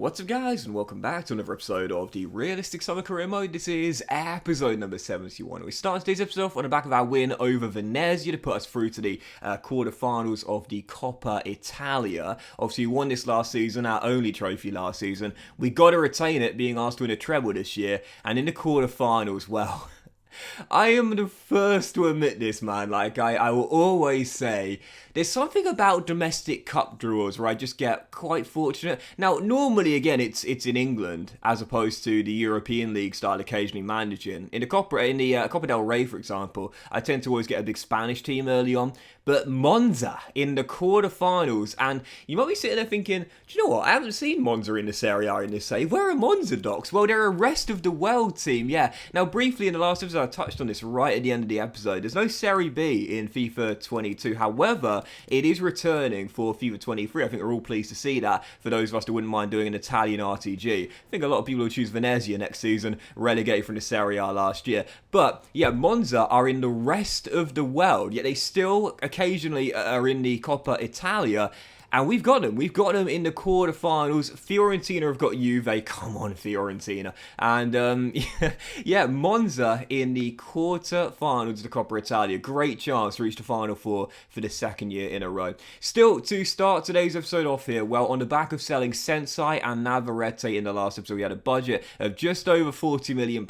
What's up guys, and welcome back to another episode of the Realistic Summer Career Mode. This is episode number 71. We start today's episode off on the back of our win over Venezia to put us through to the quarterfinals of the Coppa Italia. Obviously we won this last season, our only trophy last season. We got to retain it, being asked to win a treble this year, and in the quarterfinals, well, I am the first to admit this, man. I will always say, there's something about domestic cup draws where I just get quite fortunate. Now, normally, again, it's in England, as opposed to the European League style occasionally managing. In the Copa del Rey, for example, I tend to always get a big Spanish team early on. But Monza in the quarterfinals, and you might be sitting there thinking, do you know what? I haven't seen Monza in the Serie A in this save. Where are Monza docs? Well, they're a rest of the world team, yeah. Now, briefly in the last episode, I touched on this right at the end of the episode. There's no Serie B in FIFA 22. However, it is returning for FIFA 23. I think we're all pleased to see that. For those of us that wouldn't mind doing an Italian RTG, I think a lot of people will choose Venezia next season, relegated from the Serie A last year. But yeah, Monza are in the rest of the world, yet they still occasionally are in the Coppa Italia. And we've got them. We've got them in the quarterfinals. Fiorentina have got Juve. Come on, Fiorentina. And yeah, Monza in the quarterfinals of the Coppa Italia. Great chance to reach the Final Four for the second year in a row. Still, to start today's episode off here, well, on the back of selling Sensi and Navarrete in the last episode, we had a budget of just over £40 million.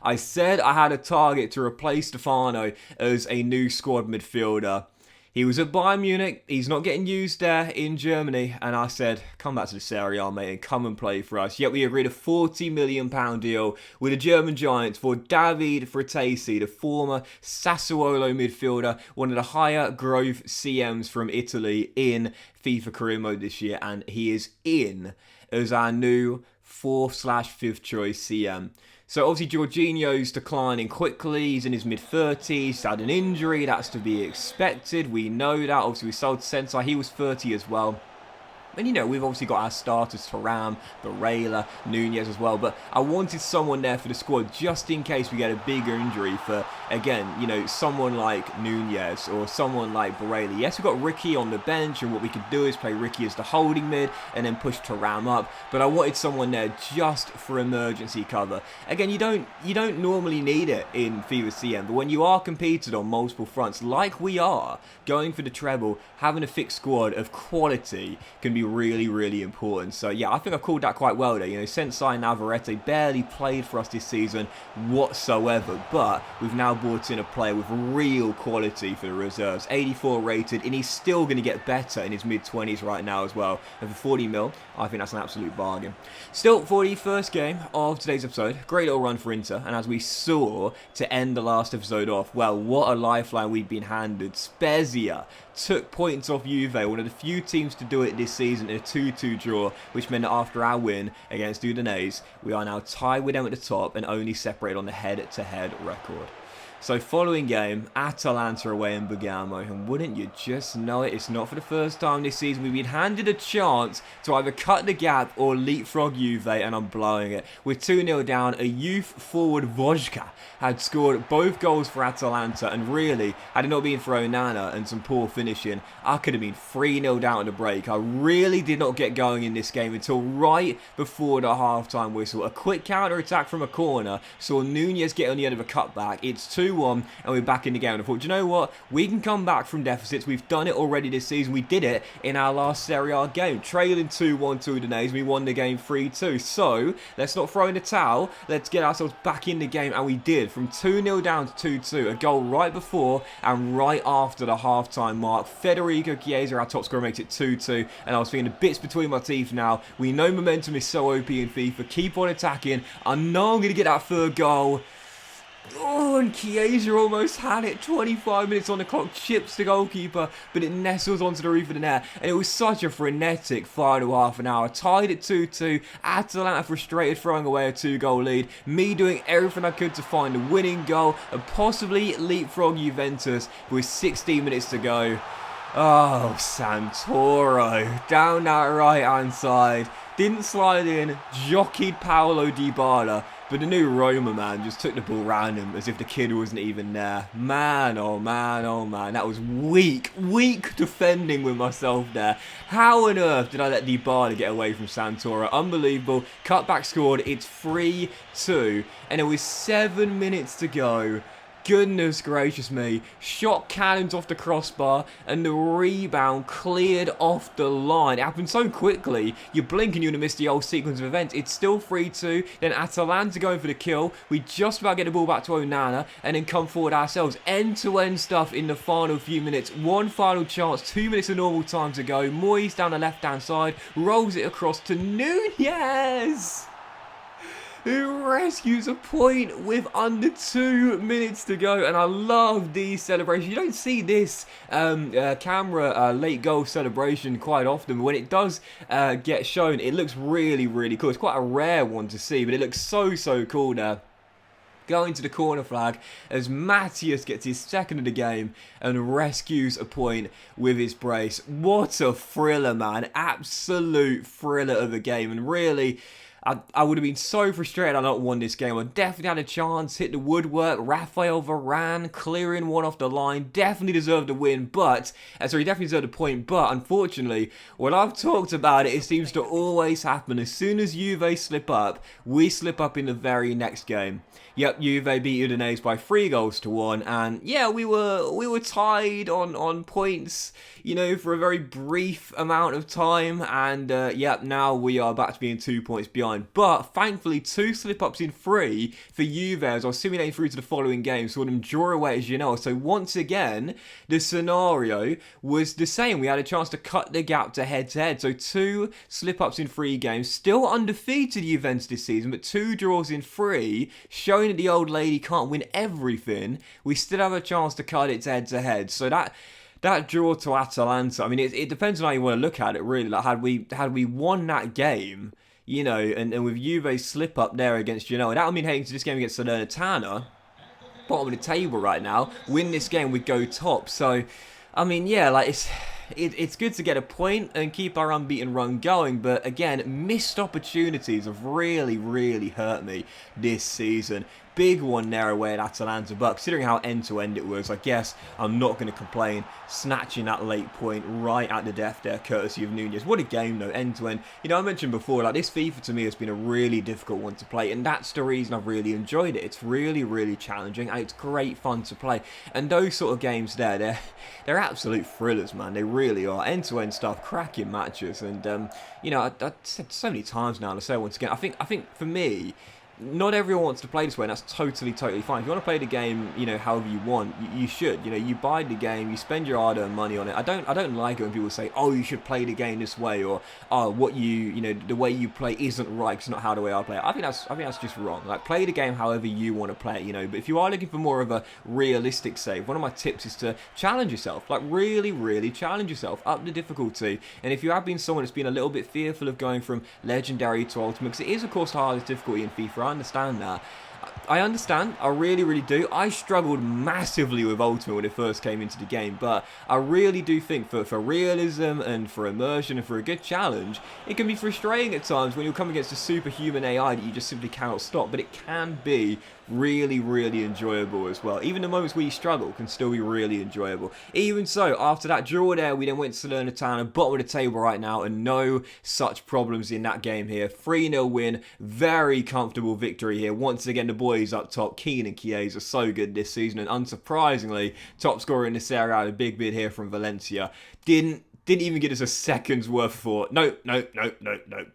I said I had a target to replace Stefano as a new squad midfielder. He was at Bayern Munich, he's not getting used there in Germany, and I said, come back to the Serie A, mate, and come and play for us. Yet we agreed a £40 million deal with the German Giants for David Fratesi, the former Sassuolo midfielder, one of the higher growth CMs from Italy in FIFA Career Mode this year, and he is in as our new 4/5th choice CM. So obviously Jorginho's declining quickly, he's in his mid-30s, he's had an injury, that's to be expected, we know that. Obviously we sold Sensi, he was 30 as well. And, you know, we've obviously got our starters, Thuram, Barella, Nunez as well. But I wanted someone there for the squad just in case we get a bigger injury for, again, you know, someone like Nunez or someone like Barella. Yes, we've got Ricky on the bench, and what we could do is play Ricky as the holding mid and then push Thuram up. But I wanted someone there just for emergency cover. Again, you don't normally need it in FIFA CM, but when you are competed on multiple fronts, like we are, going for the treble, having a fixed squad of quality can be really, really important. So yeah, I think I called that quite well there. You know, Sensi and Navarrete barely played for us this season whatsoever, but we've now brought in a player with real quality for the reserves. 84 rated, and he's still going to get better in his mid-20s right now as well. And for 40 mil, I think that's an absolute bargain. Still, for the first game of today's episode, great little run for Inter, and as we saw to end the last episode off, well, what a lifeline we've been handed. Spezia took points off Juve, one of the few teams to do it this season in a 2-2 draw, which meant that after our win against Udinese, we are now tied with them at the top and only separated on the head-to-head record. So following game, Atalanta away in Bergamo, and wouldn't you just know it, it's not for the first time this season we've been handed a chance to either cut the gap or leapfrog Juve, and I'm blowing it. We're 2-0 down, a youth forward Vojka had scored both goals for Atalanta, and really, had it not been for Onana and some poor finishing, I could have been 3-0 down at the break. I really did not get going in this game until right before the half-time whistle. A quick counter-attack from a corner, saw Nunez get on the end of a cutback, it's 2-1, and we're back in the game. And I thought, do you know what? We can come back from deficits. We've done it already this season. We did it in our last Serie A game. Trailing 2-1 to Udinese, we won the game 3-2. So, let's not throw in the towel. Let's get ourselves back in the game. And we did. From 2-0 down to 2-2. A goal right before and right after the half-time mark. Federico Chiesa, our top scorer, makes it 2-2. And I was feeling the bits between my teeth now. We know momentum is so OP in FIFA. Keep on attacking. I know I'm going to get that third goal. Oh, and Chiesa almost had it. 25 minutes on the clock, chips the goalkeeper, but it nestles onto the roof of the net. And it was such a frenetic final half an hour. Tied at 2-2. Atalanta frustrated, throwing away a 2-goal lead. Me doing everything I could to find the winning goal and possibly leapfrog Juventus with 16 minutes to go. Oh, Santoro down that right-hand side. Didn't slide in, jockeyed Paulo Dybala But the new Roma, man, just took the ball round him as if the kid wasn't even there. Man, oh man, oh man. That was weak defending with myself there. How on earth did I let Dybala get away from Santoro? Unbelievable. Cutback scored. It's 3-2. And there was 7 minutes to go. Goodness gracious me. Shot cannons off the crossbar and the rebound cleared off the line. It happened so quickly. You blink and you're going to miss the whole sequence of events. It's still 3-2. Then Atalanta going for the kill. We just about get the ball back to Onana and then come forward ourselves. End-to-end stuff in the final few minutes. One final chance. 2 minutes of normal time to go. Moyes down the left-hand side. Rolls it across to Nunez, who rescues a point with under 2 minutes to go. And I love these celebrations. You don't see this camera late goal celebration quite often, but when it does get shown, it looks really, really cool. It's quite a rare one to see, but it looks so cool there. Going to the corner flag as Matthias gets his second of the game and rescues a point with his brace. What a thriller, man. Absolute thriller of a game. And really, I would have been so frustrated I not won this game. I definitely had a chance, hit the woodwork. Rafael Varane clearing one off the line. Definitely deserved a win, but... sorry, definitely deserved a point, but unfortunately, when I've talked about it, it seems to always happen. As soon as Juve slip up, we slip up in the very next game. Yep, Juve beat Udinese by 3-1, and yeah, we were tied on points, you know, for a very brief amount of time, and yeah, now we are back to being 2 points behind. But thankfully, 2 slip-ups in 3 for Juve as I was simulating through to the following game, saw them draw away as you know. So once again, the scenario was the same. We had a chance to cut the gap to head-to-head. So 2 slip-ups in 3 games, still undefeated Juventus this season, but 2 draws in 3, showing that the old lady can't win everything. We still have a chance to cut it head-to-head. So that draw to Atalanta, I mean, it depends on how you want to look at it, really. Like, had we won that game, you know, and with Juve's slip up there against Genoa, that would mean heading to this game against Salernitana, bottom of the table right now. Win this game, we'd go top. So, I mean, yeah, like it's good to get a point and keep our unbeaten run going, but again, missed opportunities have really hurt me this season. Big one there away at Atalanta, but considering how end-to-end it was, I guess I'm not going to complain. Snatching that late point right at the death there, courtesy of Nunez. What a game, though, end-to-end. You know, I mentioned before, like, this FIFA to me has been a really difficult one to play, and that's the reason I've really enjoyed it. It's really challenging, and it's great fun to play. And those sort of games there, they're absolute thrillers, man. They really are. End-to-end stuff, cracking matches, and, you know, I've said so many times now, and I say it once again, I think for me, not everyone wants to play this way, and that's totally fine. If you want to play the game, you know, however you want, you should. You know, you buy the game, you spend your hard-earned money on it. I don't like it when people say, oh, you should play the game this way, or oh, the way you play isn't right, it's not how the way I play it. I think that's just wrong. Like, play the game however you want to play it, you know. But if you are looking for more of a realistic save, one of my tips is to challenge yourself. Like, really challenge yourself, up the difficulty. And if you have been someone that's been a little bit fearful of going from legendary to ultimate, because it is, of course, the hardest difficulty in FIFA, I understand that. I understand, I really do. I struggled massively with Ultimate when it first came into the game, but I really do think for realism and for immersion and for a good challenge, it can be frustrating at times when you'll come against a superhuman AI that you just simply cannot stop, but it can be really enjoyable as well. Even the moments where you struggle can still be really enjoyable. Even so, after that draw there, we then went to Salernitana, bottom of the table right now, and no such problems in that game here. 3-0 win, very comfortable victory here. Once again, the boys up top, Keane and Chiesa, are so good this season, and unsurprisingly, top scorer in the Serie A, a big bid here from Valencia. Didn't even give us a second's worth of thought. No.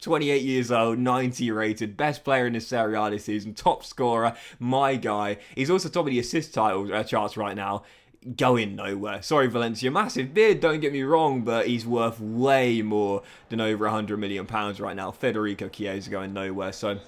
28 years old, 90 rated, best player in the Serie A this season, top scorer, my guy. He's also top of the assist charts right now. Going nowhere. Sorry, Valencia. Massive bid, don't get me wrong, but he's worth way more than over £100 million right now. Federico Chiesa going nowhere, so...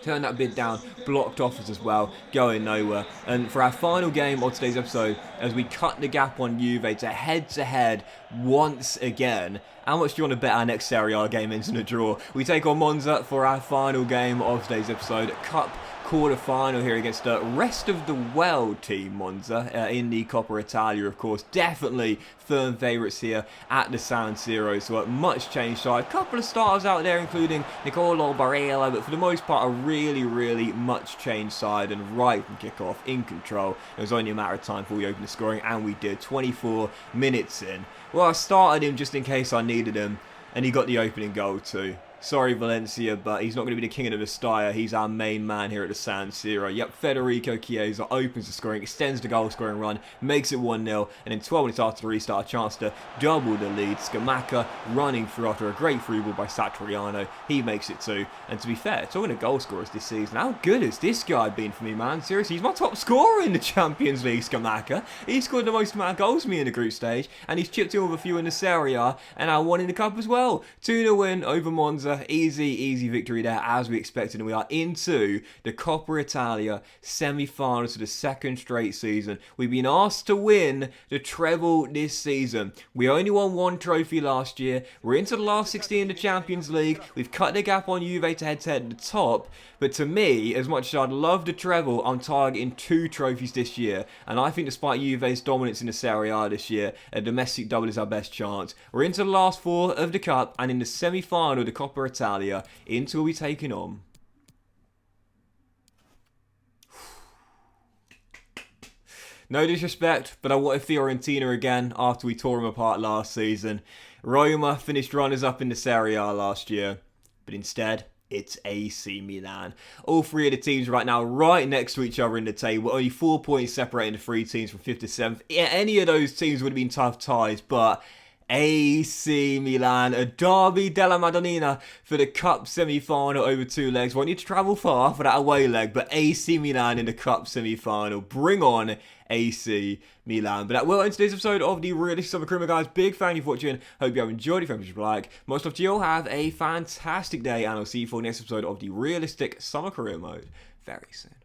turn that bid down, blocked offers as well, going nowhere. And for our final game of today's episode, as we cut the gap on Juve to head-to-head once again, how much do you want to bet our next Serie A game ends in a draw? We take on Monza for our final game of today's episode, Cup quarter-final here against the rest of the world team, Monza, in the Coppa Italia, of course. Definitely firm favourites here at the San Siro, so a much changed side. A couple of starters out there, including Nicolo Barella, but for the most part, a really much changed side, and right from kickoff, in control. It was only a matter of time before we opened the scoring, and we did. 24 minutes in. Well, I started him just in case I needed him, and he got the opening goal too. Sorry, Valencia, but he's not going to be the king of the Mestalla. He's our main man here at the San Siro. Yep, Federico Chiesa opens the scoring, extends the goal-scoring run, makes it 1-0, and then 12 minutes after the restart, a chance to double the lead. Scamacca running through after a great through ball by Satriano. He makes it 2. And to be fair, talking to goal scorers this season, how good has this guy been for me, man? Seriously, he's my top scorer in the Champions League, Scamacca. He scored the most amount of goals for me in the group stage, and he's chipped in with a few in the Serie A, and I won in the Cup as well. 2-0 win over Monza. Easy victory there, as we expected, and we are into the Coppa Italia semi-finals for the second straight season. We've been asked to win the treble this season. We only won 1 trophy last year. We're into the last 16 in the Champions League. We've cut the gap on Juve to head-to-head at the top, but to me, as much as I'd love the treble, I'm targeting 2 trophies this year, and I think despite Juve's dominance in the Serie A this year, a domestic double is our best chance. We're into the last 4 of the Cup, and in the semi-final of the Coppa Italia, into will be taking on no disrespect, but I wanted Fiorentina again after we tore them apart last season. Roma finished runners-up in the Serie A last year, but instead it's AC Milan. All 3 of the teams right now right next to each other in the table. Only 4 points separating the 3 teams from 5th to 7th. Yeah, any of those teams would have been tough ties, but AC Milan, a derby della Madonnina for the Cup semi-final over 2 legs. Won't need to travel far for that away leg, but AC Milan in the Cup semi-final. Bring on AC Milan. But that will end today's episode of the Realistic Summer Career, guys. Big thank you for watching. Hope you have enjoyed it. If you like, most of you all have a fantastic day, and I'll see you for the next episode of the Realistic Summer Career Mode very soon.